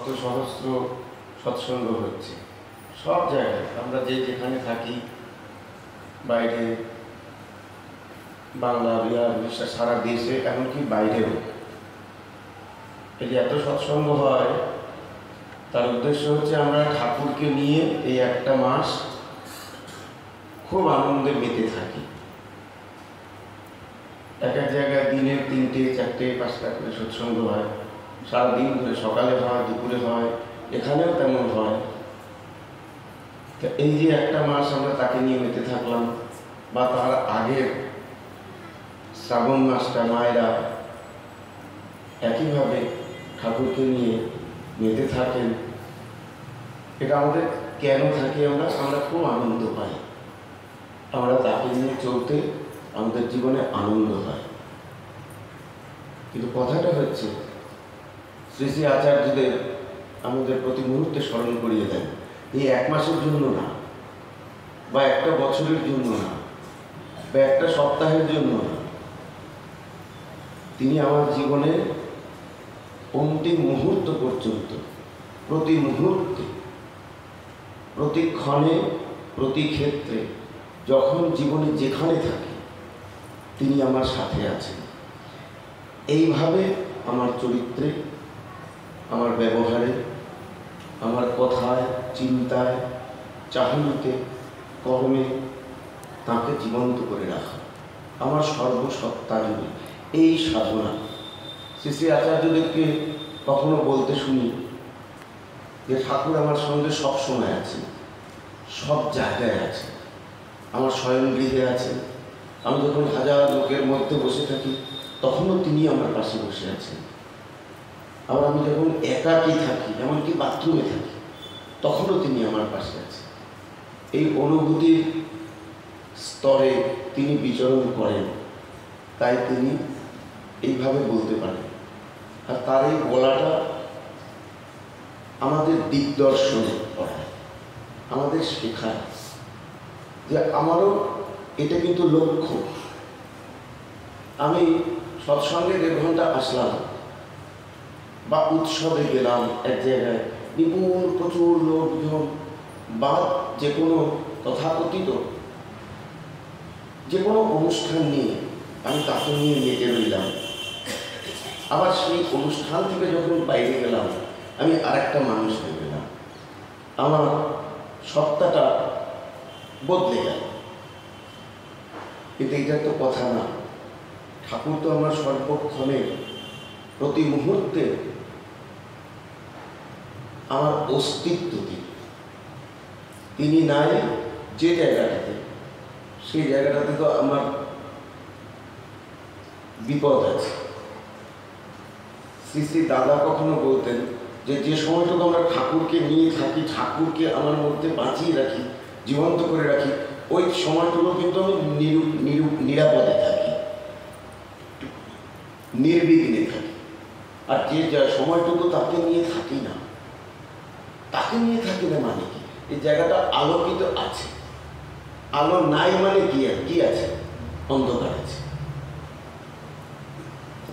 শত সহস্র সৎসঙ্গ হচ্ছে সব জায়গায়। আমরা যেখানে থাকি, বাইরে, বাংলা, বিহার, উড়িষ্যা, সারা দেশে, এমনকি বাইরেও এই যে এত সৎসঙ্গ হয়, তার উদ্দেশ্য হচ্ছে আমরা ঠাকুরকে নিয়ে এই একটা মাস খুব আনন্দে মেতে থাকি। এক এক জায়গায় দিনের 3টে, 4টে, 5টা করে সৎসঙ্গ হয়, সারাদিন ধরে, সকালে হয়, দুপুরে হয়, এখানেও তেমন হয়। এই যে একটা মাস আমরা তাকে নিয়ে মেতে থাকলাম, বা তার আগের শ্রাবণ মাসটা মায়েরা একইভাবে ঠাকুরকে নিয়ে মেতে থাকেন। এটা আমাদের কেন থাকে? আমরা খুব আনন্দ পাই, আমরা তাকে নিয়ে চলতে আমাদের জীবনে আনন্দ হয়। কিন্তু কথাটা হচ্ছে, শ্রী শ্রী আচার্যদের আমাদের প্রতি মুহূর্তে স্মরণ করিয়ে দেন, এই 1 মাসের জন্য না, বা একটা বছরের জন্য না, বা একটা সপ্তাহের জন্য না, তিনি আমার জীবনের অন্তিম মুহূর্ত পর্যন্ত, প্রতি মুহূর্তে, প্রতি ক্ষণে, প্রতি ক্ষেত্রে, যখন জীবনে যেখানে থাকি, তিনি আমার সাথে আছেন। এইভাবে আমার চরিত্রে, আমার ব্যবহারে, আমার কথায়, চিন্তায়, চাহনিতে, কর্মে তাঁকে জীবন্ত করে রাখা, আমার সর্বসত্তা জুড়ে এই সাধনা। শ্রী শ্রী আচার্যদেরকে কখনো বলতে শুনি যে ঠাকুর আমার সঙ্গে সব সময় আছে, সব জায়গায় আছে। আমার শয়নগৃহে আছে, আমি যখন হাজার লোকের মধ্যে বসে থাকি তখনও তিনি আমার পাশে বসে আছেন। আবার আমি যখন একাকী থাকি, এমনকি বাথরুমে থাকি, তখনও তিনি আমার পাশে আছেন। এই অনুভূতির স্তরে তিনি বিচরণ করেন, তাই তিনি এইভাবে বলতে পারেন। আর তার এই বলাটা আমাদের দিগদর্শনে পড়ায়, আমাদের শেখায় যে আমারও এটা কিন্তু লক্ষ্য। আমি সৎসঙ্গে 1.5 ঘন্টা আসলাম, বা উৎসবে গেলাম এক জায়গায়, বিপুল প্রচুর লোকজন, বা যে কোনো তথাকথিত যে কোনো অনুষ্ঠান নিয়ে আমি তাকে নিয়ে মেতে রইলাম। আবার সেই অনুষ্ঠান থেকে যখন বাইরে গেলাম, আমি আরেকটা মানুষ হয়ে গেলাম, আমার সত্তাটা বদলে গেল। কিন্তু এটা তো কথা না। ঠাকুর তো আমার সর্বক্ষণে, প্রতি মুহূর্তে আমার অস্তিত্ব তিনি নাই যে জায়গাটাতে, সেই জায়গাটাতে তো আমার বিপদ আছে। শ্রী শ্রী দাদা কখনো বলতেন যে সময়টুকু আমরা ঠাকুরকে নিয়ে থাকি, ঠাকুরকে আমার মধ্যে বাঁচিয়ে রাখি, জীবন্ত করে রাখি, ওই সময়টুকু কিন্তু আমি নিরাপদে থাকি, নির্বিঘ্নে থাকি। আর যে সময়টুকু তাকে নিয়ে থাকি না, তাকে নিয়ে থাকি না মানে কি? এই জায়গাটা আলোকিত আছে, আলো নাই মানে কি আছে? অন্ধকার আছে।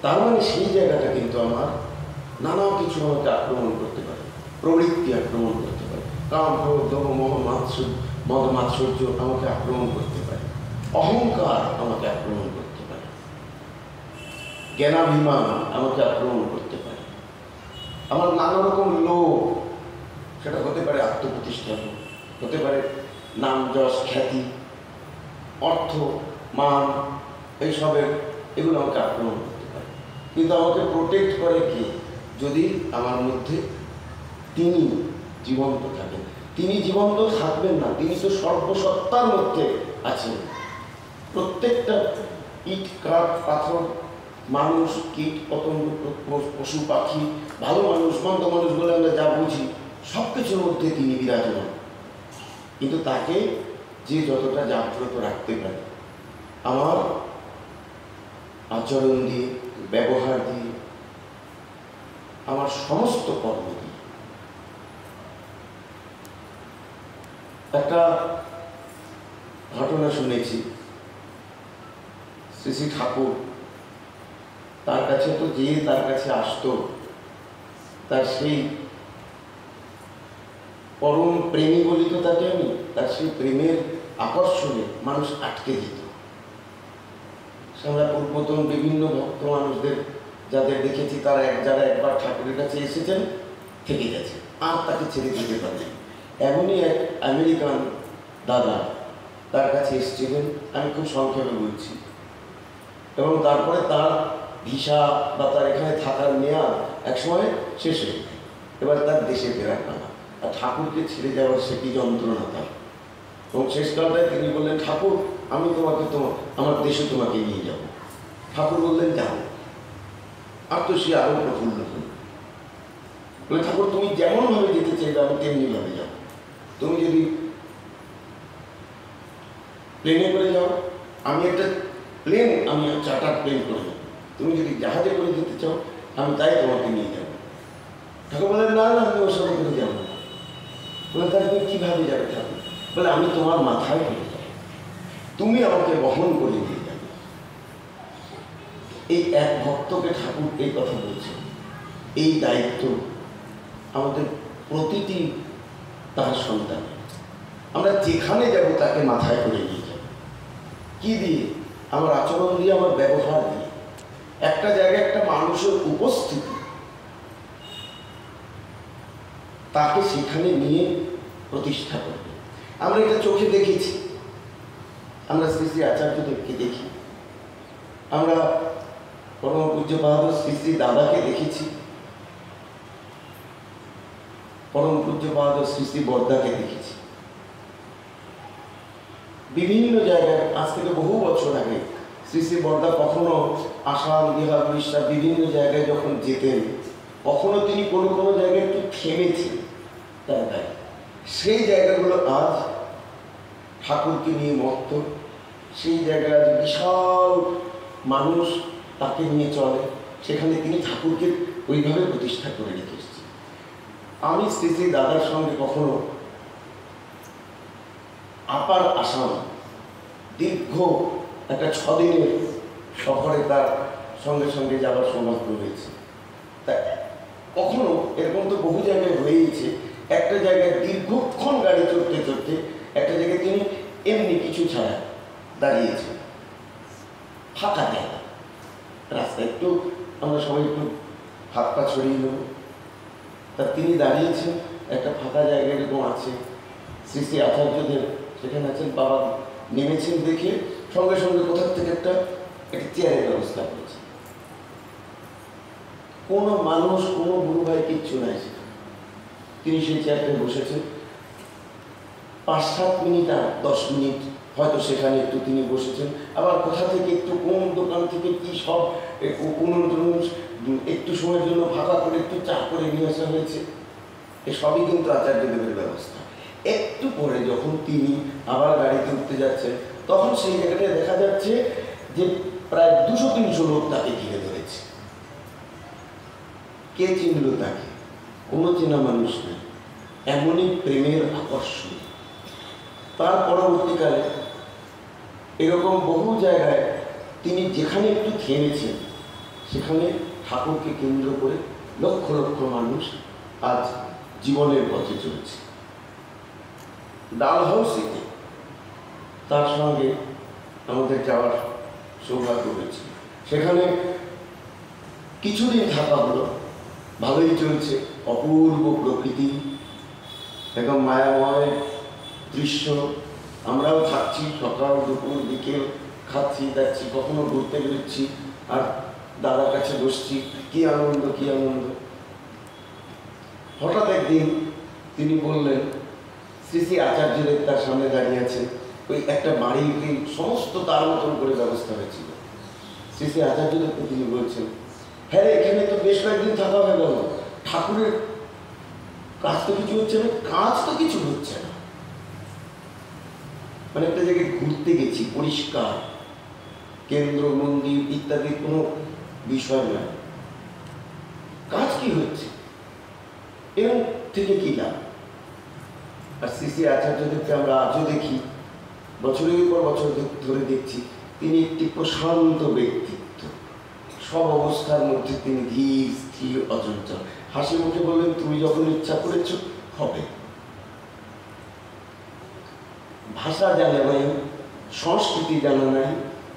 তার মানে সেই জায়গাটা কিন্তু আমার নানা কিছু আমাকে আক্রমণ করতে পারে, প্রবৃত্তি আক্রমণ করতে পারে, কাম, ক্রোধ, মোহ, মদ মাৎসর্য আমাকে আক্রমণ করতে পারে, অহংকার আমাকে আক্রমণ করতে পারে, জ্ঞানাভিমান আমাকে আক্রমণ করতে পারে, আমার নানা রকম লোভ, সেটা হতে পারে আত্মপ্রতিষ্ঠা, হতে পারে নাম, যশ, খ্যাতি, অর্থ, মান, এইসবের, এগুলো আমাকে আক্রমণ করতে পারে। কিন্তু আমাকে প্রোটেক্ট করে কে? যদি আমার মধ্যে তিনি জীবন্ত থাকেন। তিনি জীবন্ত থাকবেন না, তিনি তো সর্বসত্তার মধ্যে আছেন। প্রত্যেকটা ইট, কাঠ, পাথর, মানুষ, কীট, পতঙ্গ, পশু, পাখি, ভালো মানুষ, মন্দ মানুষ বলে আমরা যা বুঝি, সব কিছুর মধ্যে তিনি বিরাজমান। কিন্তু তাকে যে যতটা জাগ্রত রাখতে পারে, আমার আচরণ দিয়ে, ব্যবহার দিয়ে, আমার সমস্ত কর্ম দিয়ে। একটা ঘটনা শুনেছি, শ্রী শ্রী ঠাকুর তার কাছে তো যে তার কাছে আসতো, তার সেই পরম প্রেমী বলি তো তাকে আমি, তার সেই প্রেমের আকর্ষণে মানুষ আটকে যেত। আমরা পূর্বতন বিভিন্ন ভক্ত মানুষদের যাদের দেখেছি, তারা যারা একবার ঠাকুরের কাছে এসেছেন থেকে গেছে, আর তাকে ছেড়ে দিতে পারেন। এমনই এক আমেরিকান দাদা তার কাছে এসেছিলেন, আমি খুব সংক্ষেপে বলছি, এবং তারপরে তার ভিসা বা তার এখানে থাকার মেয়াদ একসময় শেষ হয়ে যায়। এবার তার দেশে ফেরার পালা, আর ঠাকুরকে ছেড়ে যাওয়ার সে কি যন্ত্রণা তার। এবং শেষকালটায় তিনি বললেন, ঠাকুর আমি তোমাকে আমার দেশে তোমাকে নিয়ে যাব। ঠাকুর বললেন যাও। আর তো সে আরো প্রফুল্ল হল, বলে ঠাকুর তুমি যেমনভাবে যেতে চাইবে আমি তেমনিভাবে যাব। তুমি যদি প্লেনে করে যাও, আমি একটা প্লেন, আমি চার্টার প্লেন করে যাবো। তুমি যদি জাহাজে করে যেতে চাও, আমি তাই তোমাকে নিয়ে যাবো। ঠাকুর বলেন না না, আমি ওসব করে যাবো না। বলে তাহলে তুমি কীভাবে যাবে ঠাকুর? বলে আমি তোমার মাথায় করে যাবো, তুমি আমাকে বহন করে নিয়ে যাবে। এই এক ভক্তকে ঠাকুর এই কথা বলছে। এই দায়িত্ব আমাদের প্রতিটি তার সন্তান। আমরা যেখানে যাব তাকে মাথায় করে নিয়ে যাব। কি দিয়ে? আমার আচরণ দিয়ে, আমার ব্যবহার দিয়ে। একটা জায়গায় একটা মানুষের উপস্থিতি, তাকে সেখানে নিয়ে প্রতিষ্ঠা করবে। আমরা এটা চোখে দেখেছি, আমরা শ্রী শ্রী আচার্যদেবকে দেখি, আমরা পরম পূজ্যপাদ শ্রী শ্রী দাদাকে দেখেছি, পরম পূজ্যপাদ শ্রী শ্রী বর্দাকে দেখেছি। বিভিন্ন জায়গায়, আজ থেকে বহু বছর আগে শ্রী শ্রী বর্দা কখনো আসাম, বিহার, উড়িষ্যা বিভিন্ন জায়গায় যখন যেতেন, কখনো তিনি কোনো কোনো জায়গায় একটু থেমেছেন তার গায়ে। সেই জায়গাগুলো আজ ঠাকুরকে নিয়ে মত্ত। সেই জায়গায় আজ বিশাল মানুষ তাকে নিয়ে চলে, সেখানে তিনি ঠাকুরকে ওইভাবে প্রতিষ্ঠা করে রেখে এসেছেন। আমি শ্রী শ্রী দাদার সঙ্গে কখনো আপার আসাম দীর্ঘ একটা 6 দিনের সফরে তার সঙ্গে সঙ্গে যাওয়ার সৌভাগ্য হয়েছে। তা কখনো এরকম তো বহু জায়গায় হয়েইছে, একটা জায়গায় দীর্ঘক্ষণ গাড়ি চড়তে চড়তে একটা জায়গায় তিনি এমনি কিছু ছাড়া দাঁড়িয়েছেন, ফাঁকা জায়গা, রাস্তা একটু আমরা সবাই একটু হাত পা ছড়িয়ে নেব। তা তিনি দাঁড়িয়েছেন, একটা ফাঁকা জায়গা এরকম আছে, শ্রী শ্রী আচার্যদেব সেখানে আছেন। বাবা নেমেছেন দেখে সঙ্গে সঙ্গে কোথার থেকে একটা চেয়ারের ব্যবস্থা করেছে। কোনো মানুষ, কোনো গুরু ভাই কিচ্ছু নাই সেখানে। তিনি সেই চেয়ারটায় বসেছেন। 5-7 মিনিট আর 10 মিনিট হয়তো সেখানে একটু তিনি বসেছেন। আবার কোথা থেকে একটু কোন দোকান থেকে কি সব একটু সময়ের জন্য ফাঁকা করে একটু চা করে নিয়ে আসা হয়েছে। এসবই কিন্তু আচার্যদেবের ব্যবস্থা। একটু পরে যখন তিনি আবার গাড়িতে উঠতে যাচ্ছেন, তখন সেই জায়গাটায় দেখা যাচ্ছে যে প্রায় 200-300 লোক তাকে ঘিরে ধরেছে। কে চিনল তাকে? কোনো চেনা মানুষ নেই। এমনই প্রেমের আকর্ষণ। তার পরবর্তীকালে এরকম বহু জায়গায় তিনি যেখানে একটু থেমেছেন, সেখানে ঠাকুরকে কেন্দ্র করে লক্ষ লক্ষ মানুষ আজ জীবনের পথে চলছে। ডালহাউসিতে তার সঙ্গে আমাদের যাওয়ার সৌভাগ্য হয়েছে। সেখানে কিছুদিন থাকা হলো, ভালোই চলছে। অপূর্ব প্রকৃতি, একদম মায়াময় দৃশ্য। আমরাও থাকছি, সকাল দুপুর বিকেল খাচ্ছি যাচ্ছি, কখনো ঘুরতে বেরোচ্ছি, আর দাদার কাছে বসছি। কি আনন্দ, কি আনন্দ। হঠাৎ একদিন তিনি বললেন, শ্রী শ্রী আচার্যদেব তার সামনে দাঁড়িয়ে আছেন। ওই একটা বাড়িতে সমস্ত তার মতন করে ব্যবস্থা হয়েছিল। শ্রী শ্রী আচার্যদেবকে তিনি বলছেন, হ্যাঁ এখানে তো বেশ কয়েকদিন থাকা হয়ে গেল, ঠাকুরের কাজ তো কিছু হচ্ছে না। কাজ তো কিছু হচ্ছে না, মানে একটা জায়গায় ঘুরতে গেছি, পরিষ্কার কেন্দ্র মন্দির ইত্যাদি কোনো বিষয় নয়। কাজ কি হচ্ছে, এরকম থেকে কি লাভ? আর শ্রী শ্রী আচার্যদেবকে আমরা আজও দেখি, বছরের পর বছর ধরে দেখছি, তিনি একটি প্রশান্ত ব্যক্তিত্ব। সব অবস্থার মধ্যে তিনি ধীর স্থির অচঞ্চল। হাসি মুখে বললেন, তুমি যখন ইচ্ছা করেছ হবে, ভাষা জানা নাই, সংস্কৃতি জানা নাই,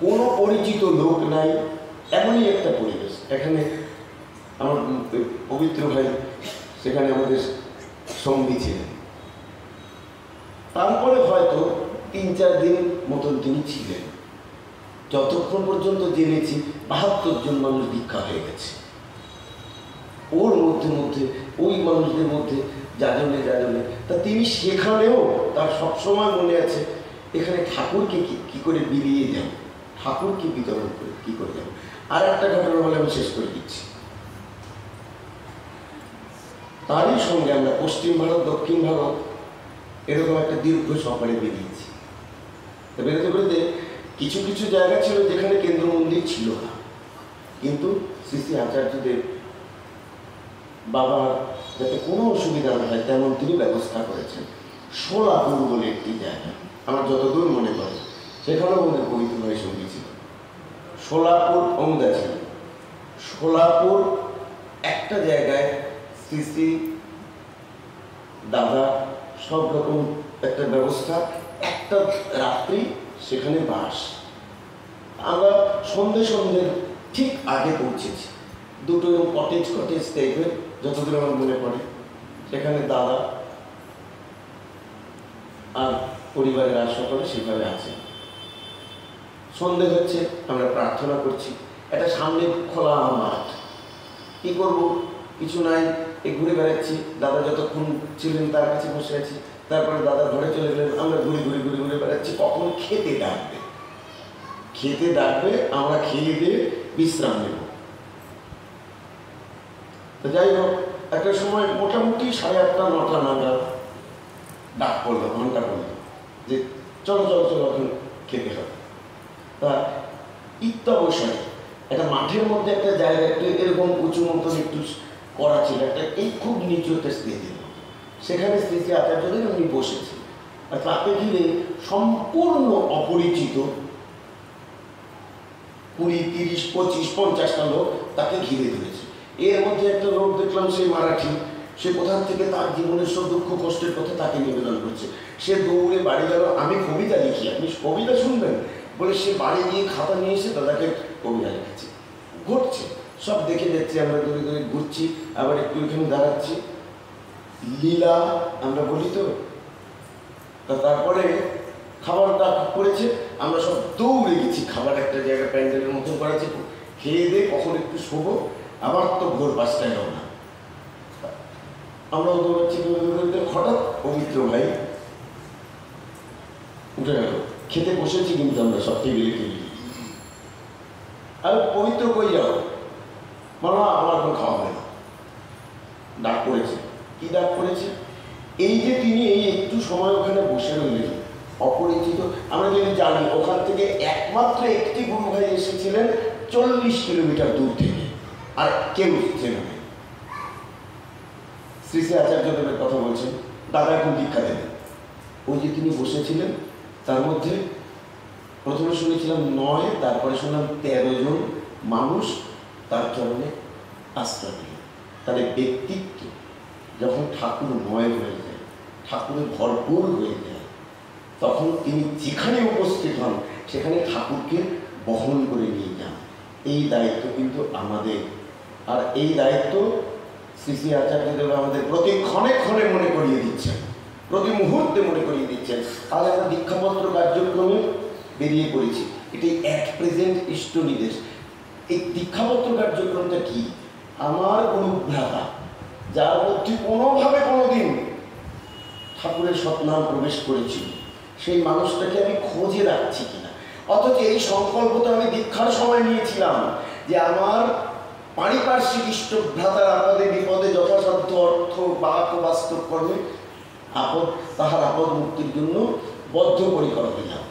কোনো পরিচিত লোক নাই, এমনই একটা পরিবেশ। এখানে আমার পবিত্র ভাই সেখানে আমাদের সঙ্গী ছিলেন। তারপরে হয়তো 3-4 দিন মতন তিনি ছিলেন। যতক্ষণ পর্যন্ত জেনেছি 72 জন মানুষ দীক্ষা হয়ে গেছে। ওর মধ্যে মধ্যে ওই মানুষদের মধ্যে যাজনে যাজনে তা তিনি সেখানেও তার সবসময় মনে আছে এখানে ঠাকুরকে কি করে বিলিয়ে যান, ঠাকুরকে বিতরণ করে কী করে যান। আর একটা ঘটনা বলে আমি শেষ করে দিচ্ছি। তারই সঙ্গে আমরা পশ্চিম ভারত দক্ষিণ ভারত এরকম একটা দীর্ঘ সফরে বেরিয়েছি। বেরোতে বেরোতে কিছু কিছু জায়গা ছিল যেখানে কেন্দ্র মন্দির ছিল না, কিন্তু শ্রী শ্রী আচার্যদেব বাবার যাতে কোনো অসুবিধা না হয় তেমন তিনি ব্যবস্থা করেছেন। সোলাপুর বলে একটি জায়গা, আমার যতদূর মনে পড়ে সেখানেও আমাদের পবিত্র ভাই সঙ্গী ছিল। সোলাপুর অমুদা ছিল। সোলাপুর একটা জায়গায় শ্রী শ্রী দাদা সব রকম একটা ব্যবস্থা, একটা রাত্রি সেখানে বাস। আমরা সন্ধ্যে ঠিক আগে পৌঁছেছি, দুটো কটেজ টাইপের যতদূর আমার মনে পড়ে। সেখানে দাদা আর পরিবারের আর সকলে সেভাবে আছে। সন্ধ্যে হচ্ছে, আমরা প্রার্থনা করছি। একটা সামনে খোলা মাঠ, কি করবো কিছু নাই, এই ঘুরে বেড়াচ্ছি। দাদা যতক্ষণ ছিলেন তার কাছে বসে আছি, তারপরে দাদা ঘরে চলে গেলেন, আমরা ঘুরে বেড়াচ্ছি। কখন খেতে ডাকবে, আমরা খেয়ে দিয়ে বিশ্রাম নেব। তো যাই হোক, একটা সময় মোটামুটি 8:30-9টা নাগাদ ডাক পড়লো, ঘন্টা পড়লো যে চলো এখন খেতে হবে। তা ইত্যাবসারে একটা মাঠের মধ্যে একটা জায়গা, একটু এরকম উঁচু মতন একটু করা ছিল, একটা এই খুব নিচু একটা স্টেজের মতো। সেখানে শ্রী শ্রী আচার্যদেব উনি বসেছে, আর তাকে ঘিরে সম্পূর্ণ অপরিচিত 20, 30, 25, 50টা লোক তাকে ঘিরে ধরেছে। এর মধ্যে একটা লোক দেখলাম, সেই মারাঠি, সে কোথা থেকে তার জীবনের সব দুঃখ কষ্টের কথা তাকে নিবেদন করছে। সে দৌড়ে বাড়ি গেল, আমি কবিতা লিখি, আপনি কবিতা শুনবেন বলে সে বাড়ি গিয়ে খাতা নিয়ে এসে দাদাকে কবিতা লিখেছে। ঘটছে সব দেখে যাচ্ছি, আমরা দূরে ঘুরছি, আবার একটু এখানে দাঁড়াচ্ছি। লীলা আমরা বলি তো। তারপরে খাবারটা করেছে, আমরা সব দৌড়ে গেছি। খাবার একটা জায়গায় প্যান্ডেলের মতন করা আছে, খেয়ে দিয়ে কখন একটু শোবো, আবার তো ভোর 5টায় রওনা। আমরা দৌড়াচ্ছি, হঠাৎ পবিত্র ভাই উঠে গেল। খেতে বসেছি কিন্তু আমরা সব টেবিলে। আর পবিত্র কই যাও, বলো আমার এখন খাওয়া হয় না। ডাক পড়েছে, কি ডাক পড়েছে? এই যে তিনি এই একটু সময় ওখানে বসে রইলেন, অপরিচিত। আমরা যদি জানি ওখান থেকে একমাত্র একটি গুরু ভাই এসেছিলেন 40 কিলোমিটার দূর থেকে, আর কেউ ছিলেন না। শ্রী শ্রী আচার্যদেবের কথা বলছেন, দাদা এখন দীক্ষা দেবেন। ওই যে তিনি বসেছিলেন, তার মধ্যে প্রথমে শুনেছিলাম 9, তারপরে শুনলাম 13 জন মানুষ তার চরণে আশ্রয় দিল। তাহলে ব্যক্তিত্ব যখন ঠাকুরময় হয়ে যায়, ঠাকুরে ভরপুর হয়ে যায়, তখন তিনি যেখানে উপস্থিত হন সেখানে ঠাকুরকে বহন করে নিয়ে যান। এই দায়িত্ব কিন্তু আমাদের। আর এই দায়িত্ব শ্রী শ্রী আচার্যদেব আমাদের প্রতি ক্ষণে ক্ষণে মনে করিয়ে দিচ্ছেন, প্রতি মুহূর্তে মনে করিয়ে দিচ্ছেন। আজ আমরা দীক্ষাপত্র কার্যক্রমে বেরিয়ে পড়েছি। এটি অ্যাট প্রেজেন্ট ইষ্টনির্দেশ। এই দীক্ষাপত্র কার্যক্রমটা কি? আমার অনুভ্রাতা, যার মধ্যে কোনোভাবে কোনোদিন ঠাকুরের সৎনাম প্রবেশ করেছিল, সেই মানুষটাকে আমি খোঁজে রাখছি কিনা। অথচ এই সংকল্প তো আমি দীক্ষার সময় নিয়েছিলাম যে আমার পারিপার্শ্বিক ইষ্টভ্রাতার আপদে বিপদে যথাসাধ্য অর্থ বাক ও বাস্তব কর্মে তাহার আপদ মুক্তির জন্য বদ্ধপরিকর হইলাম,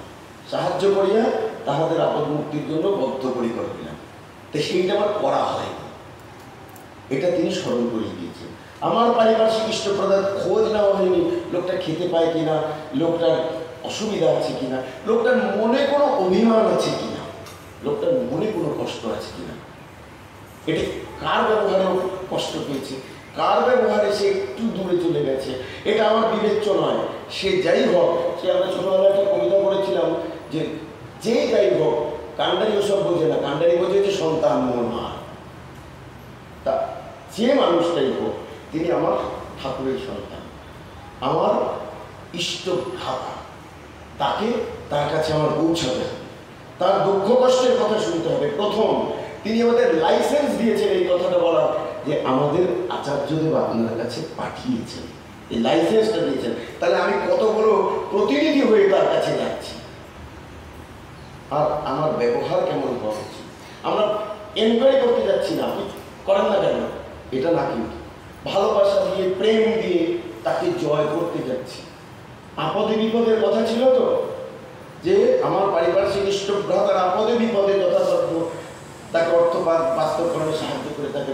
সাহায্য করিয়া তাহাদের আপদ মুক্তির জন্য বদ্ধপরিকর হইলাম। তো সেইটা আমার করা হয়নি, এটা তিনি স্মরণ করে দিয়েছেন। আমার পারিপার্শ্বিক ইষ্টপ্রদার খোঁজ নেওয়া হয়নি, লোকটা খেতে পায় কিনা, লোকটার অসুবিধা আছে কিনা, লোকটার মনে কোনো অভিমান আছে কিনা, লোকটার মনে কোনো কষ্ট আছে কিনা, এটা কার ব্যবহারে কষ্ট পেয়েছে, কার ব্যবহারে সে একটু দূরে চলে গেছে, এটা আমার বিবেচ্য নয়। সে যাই হোক, সে আমরা ছোটবেলায় একটা কবিতা পড়েছিলাম যে যাই হোক, কান্ডারি ওসব বোঝে না, কান্ডারি বোঝে যে সন্তান মোর মা। তা যে মানুষটাই হোক, তিনি আমার ঠাকুরের সন্তান, আমার ইষ্ট ভ্রাতা। তাকে তার কাছে আমার পৌঁছাতে হবে, তার দুঃখ কষ্টের কথা শুনতে হবে। প্রথম তিনি আমাদের লাইসেন্স দিয়েছেন এই কথাটা বলার, যে আমাদের আচার্যদেব আপনার কাছে পাঠিয়েছেন, এই লাইসেন্সটা দিয়েছেন। তাহলে আমি কত বড় প্রতিনিধি হয়ে তার কাছে যাচ্ছি, আর আমার ব্যবহার কেমন হওয়া উচিত। আমরা এনকোয়ারি করতে যাচ্ছি না, আপনি করেন না কেন, এটা না, কিন্তু ভালোবাসা দিয়ে, প্রেম দিয়ে তাকে জয় করতে যাচ্ছি। আপদে বিপদের কথা ছিল তো, যে আমার পারিপার্শ্বিক ইষ্টভ্রাতার আপদে বিপদে যথাযথ তাকে অর্থপাত বাস্তবকরণে সাহায্য করে তাকে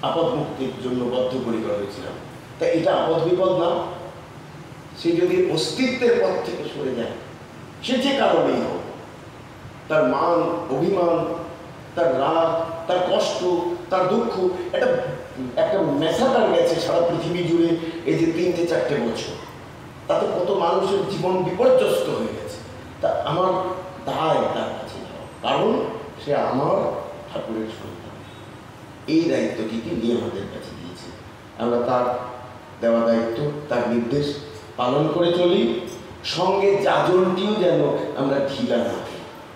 আপদ মুক্তির জন্য বদ্ধপরিকর হয়েছিলাম। তা এটা আপদ বিপদ না? সে যদি অস্তিত্বের পথ থেকে সরে যায়, সে যে কারণেই হোক, তার মান অভিমান, তার রাগ, তার কষ্ট, তার দুঃখ, একটা মেসাকার গেছে সারা পৃথিবী জুড়ে এই যে 3-4 বছর, তাতে কত মানুষের জীবন বিপর্যস্ত হয়ে গেছে। তা আমার দায় তার কাছে যাওয়া, কারণ সে আমার ঠাকুরের সন্তান। এই দায়িত্বটি তিনি আমাদের কাছে দিয়েছে, আমরা তার দেওয়া দায়িত্ব, তার নির্দেশ পালন করে চলি। সঙ্গে যাজনটিও যেন আমরা ঢিলা না,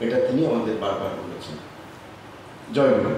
এটা তিনি আমাদের বারবার বলেছেন। জয় গুরু।